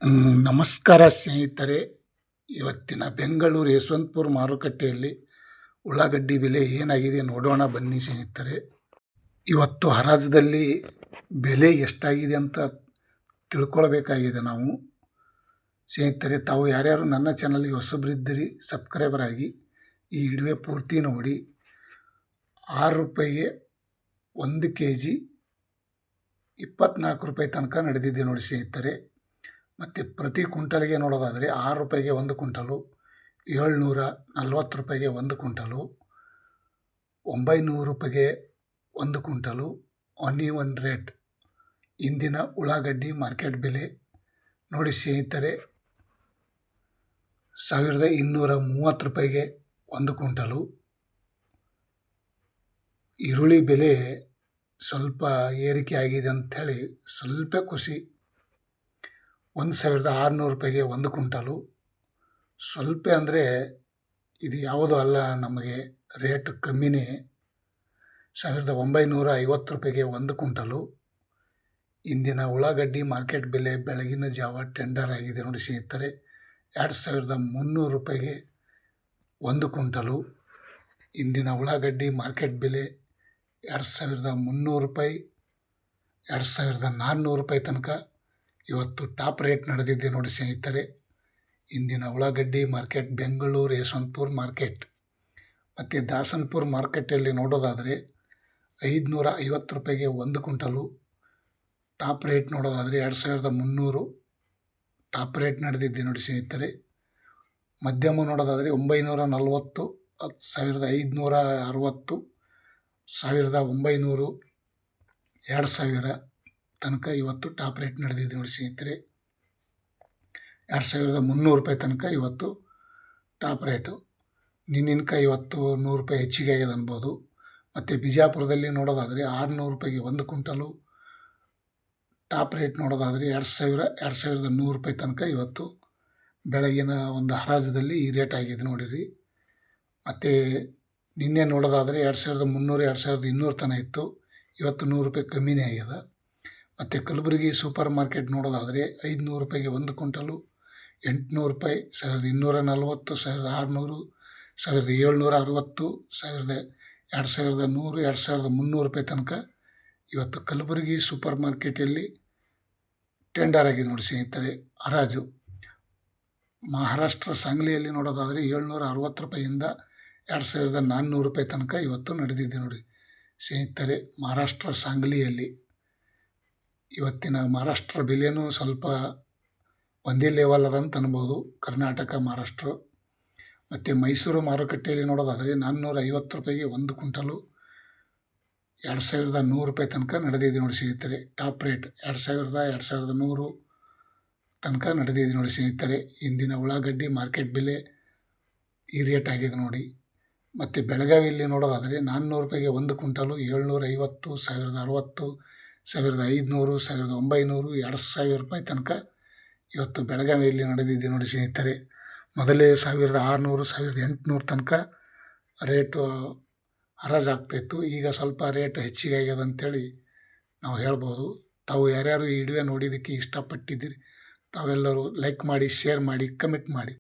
ನಮಸ್ಕಾರ ಸ್ನೇಹಿತರೆ. ಇವತ್ತಿನ ಬೆಂಗಳೂರು ಯಶವಂತಪುರ ಮಾರುಕಟ್ಟೆಯಲ್ಲಿ ಉಳ್ಳಾಗಡ್ಡಿ ಬೆಲೆ ಏನಾಗಿದೆ ನೋಡೋಣ ಬನ್ನಿ ಸ್ನೇಹಿತರೆ. ಇವತ್ತು ಹರಾಜದಲ್ಲಿ ಬೆಲೆ ಎಷ್ಟಾಗಿದೆ ಅಂತ ತಿಳ್ಕೊಳ್ಬೇಕಾಗಿದೆ ನಾವು ಸ್ನೇಹಿತರೆ. ತಾವು ಯಾರ್ಯಾರು ನನ್ನ ಚಾನಲ್ಗೆ ಹೊಸಬರಿದ್ದೀರಿ ಸಬ್ಸ್ಕ್ರೈಬರ್ ಆಗಿ ಈ ವಿಡಿಯೋ ಪೂರ್ತಿ ನೋಡಿ. 6 ರೂಪಾಯಿಗೆ 1 kg 24 ರೂಪಾಯಿ ತನಕ ನಡೆದಿದೆ ನೋಡಿ ಸ್ನೇಹಿತರೆ. ಮತ್ತು ಪ್ರತಿ ಕ್ವಿಂಟಲ್ಗೆ ನೋಡೋದಾದರೆ 6 ರೂಪಾಯಿಗೆ 1 ಕ್ವಿಂಟಲು, 740 ರೂಪಾಯಿಗೆ 1 ಕ್ವಿಂಟಲು, 900 ರೂಪಾಯಿಗೆ 1 ಕ್ವಿಂಟಲು ಅನ್ಇವನ್ ರೇಟ್. ಇಂದಿನ ಉಳ್ಳಾಗಡ್ಡಿ ಮಾರ್ಕೆಟ್ ಬೆಲೆ ನೋಡಿ ಸ್ನೇಹಿತರೆ, 1230 ರೂಪಾಯಿಗೆ 1 ಕ್ವಿಂಟಲು. ಈರುಳ್ಳಿ ಬೆಲೆ ಸ್ವಲ್ಪ ಏರಿಕೆ ಆಗಿದೆ ಅಂಥೇಳಿ ಸ್ವಲ್ಪ ಖುಷಿ. 1600 ರೂಪಾಯಿಗೆ 1 ಕ್ವಿಂಟಲು. ಸ್ವಲ್ಪ ಅಂದರೆ ಇದು ಯಾವುದೂ ಅಲ್ಲ, ನಮಗೆ ರೇಟ್ ಕಮ್ಮಿನೇ. 1950 ರೂಪಾಯಿಗೆ 1 ಕ್ವಿಂಟಲು. ಇಂದಿನ ಉಳ್ಳಾಗಡ್ಡಿ ಮಾರ್ಕೆಟ್ ಬೆಲೆ ಬೆಳಗಿನ ಜಾವ ಟೆಂಡರ್ ಆಗಿದೆ ನೋಡಿ ಸ್ನೇಹಿತರೆ, 2300 ರೂಪಾಯಿಗೆ 1 ಕ್ವಿಂಟಲು. ಇಂದಿನ ಉಳ್ಳಾಗಡ್ಡಿ ಮಾರ್ಕೆಟ್ ಬೆಲೆ 2300 ರೂಪಾಯಿ, 2400 ರೂಪಾಯಿ ತನಕ ಇವತ್ತು ಟಾಪ್ ರೇಟ್ ನಡೆದಿದೆ ನೋಡಿ ಸ್ನೇಹಿತರೆ. ಇಂದಿನ ಉಳ್ಳಾಗಡ್ಡಿ ಮಾರ್ಕೆಟ್ ಬೆಂಗಳೂರು ಯಶವಂತಪುರ ಮಾರ್ಕೆಟ್ ಮತ್ತು ದಾಸನಪುರ ಮಾರ್ಕೆಟಲ್ಲಿ ನೋಡೋದಾದರೆ 550 ರೂಪಾಯಿಗೆ 1 ಕ್ವಿಂಟಲು. ಟಾಪ್ ರೇಟ್ ನೋಡೋದಾದರೆ 2300 ಟಾಪ್ ರೇಟ್ ನಡೆದಿದೆ ನೋಡಿ ಸ್ನೇಹಿತರೆ. ಮಧ್ಯಮ ನೋಡೋದಾದರೆ 940, 1560, 1900, 2000 ತನಕ ಇವತ್ತು ಟಾಪ್ ರೇಟ್ ನಡೆದಿದೆ ನೋಡಿ ಸ್ನೇಹಿತರೆ. 2300 ರೂಪಾಯಿ ತನಕ ಇವತ್ತು ಟಾಪ್ ರೇಟು. ನಿನ್ನಿನಕ ಇವತ್ತು 100 ರೂಪಾಯಿ ಹೆಚ್ಚಿಗೆ ಆಗಿದೆ ಅನ್ಬೋದು. ಮತ್ತು ಬಿಜಾಪುರದಲ್ಲಿ ನೋಡೋದಾದರೆ 600 ರೂಪಾಯಿಗೆ 1 ಕ್ವಿಂಟಲು. ಟಾಪ್ ರೇಟ್ ನೋಡೋದಾದರೆ 2100 ರೂಪಾಯಿ ತನಕ ಇವತ್ತು ಬೆಳಗಿನ ಒಂದು ಹರಾಜದಲ್ಲಿ ಈ ರೇಟ್ ಆಗಿದೆ ನೋಡಿರಿ. ಮತ್ತು ನಿನ್ನೆ ನೋಡೋದಾದರೆ 2300, 2200 ತನಕ ಇತ್ತು. ಇವತ್ತು 100 ರೂಪಾಯಿ ಕಮ್ಮಿನೇ ಆಗಿದೆ. ಮತ್ತು ಕಲಬುರಗಿ ಸೂಪರ್ ಮಾರ್ಕೆಟ್ ನೋಡೋದಾದರೆ 500 ರೂಪಾಯಿಗೆ 1 ಕ್ವಿಂಟಲು, 800 ರೂಪಾಯಿ, 1240, 1600, 1760, 2100, 2300 ರೂಪಾಯಿ ತನಕ ಇವತ್ತು ಕಲಬುರಗಿ ಸೂಪರ್ ಮಾರ್ಕೆಟಲ್ಲಿ ಟೆಂಡರ್ ಆಗಿದೆ ನೋಡಿ ಸ್ನೇಹಿತರೆ ಹರಾಜು. ಮಹಾರಾಷ್ಟ್ರ ಸಾಂಗ್ಲಿಯಲ್ಲಿ ನೋಡೋದಾದರೆ 760 ರೂಪಾಯಿಯಿಂದ 2400 ರೂಪಾಯಿ ತನಕ ಇವತ್ತು ನಡೆದಿದೆ ನೋಡಿ ಸ್ನೇಹಿತರೆ. ಮಹಾರಾಷ್ಟ್ರ ಸಾಂಗ್ಲಿಯಲ್ಲಿ ಇವತ್ತಿನ ಮಹಾರಾಷ್ಟ್ರ ಬೆಲೆಯೂ ಸ್ವಲ್ಪ ಒಂದೇ ಲೆವೆಲ್ ಅದ ಅಂತ ಅನ್ಬೋದು, ಕರ್ನಾಟಕ ಮಹಾರಾಷ್ಟ್ರ. ಮತ್ತು ಮೈಸೂರು ಮಾರುಕಟ್ಟೆಯಲ್ಲಿ ನೋಡೋದಾದರೆ 450 ರೂಪಾಯಿಗೆ 1 ಕ್ವಿಂಟಲು, 2100 ರೂಪಾಯಿ ತನಕ ನಡೆದಿದೆ ನೋಡಿ ಸ್ನೇಹಿತರೆ. ಟಾಪ್ ರೇಟ್ 2100 ತನಕ ನಡೆದಿದೆ ನೋಡಿ ಸ್ನೇಹಿತರೆ. ಇಂದಿನ ಉಳ್ಳಾಗಡ್ಡಿ ಮಾರ್ಕೆಟ್ ಬೆಲೆ ಈ ರೇಟ್ ಆಗಿದೆ ನೋಡಿ. ಮತ್ತು ಬೆಳಗಾವಿಯಲ್ಲಿ ನೋಡೋದಾದರೆ 400 ರೂಪಾಯಿಗೆ 1 ಕ್ವಿಂಟಲು, 750, 1060, 1500, 1900, 2000 ರೂಪಾಯಿ ತನಕ ಇವತ್ತು ಬೆಳಗಾವಿಯಲ್ಲಿ ನಡೆದಿದೆ ನೋಡಿ ಸ್ನೇಹಿತರೆ. ಮೊದಲೇ 1600, 1800 ತನಕ ರೇಟು ಹರಾಜಾಗ್ತಾಯಿತ್ತು. ಈಗ ಸ್ವಲ್ಪ ರೇಟ್ ಹೆಚ್ಚಿಗೆ ಆಗ್ಯದ ಅಂಥೇಳಿ ನಾವು ಹೇಳ್ಬೋದು. ತಾವು ಯಾರ್ಯಾರು ಈ ವಿಡಿಯೋ ನೋಡಿದ್ದಕ್ಕೆ ಇಷ್ಟಪಟ್ಟಿದ್ದೀರಿ ತಾವೆಲ್ಲರೂ ಲೈಕ್ ಮಾಡಿ, ಶೇರ್ ಮಾಡಿ, ಕಮೆಂಟ್ ಮಾಡಿ.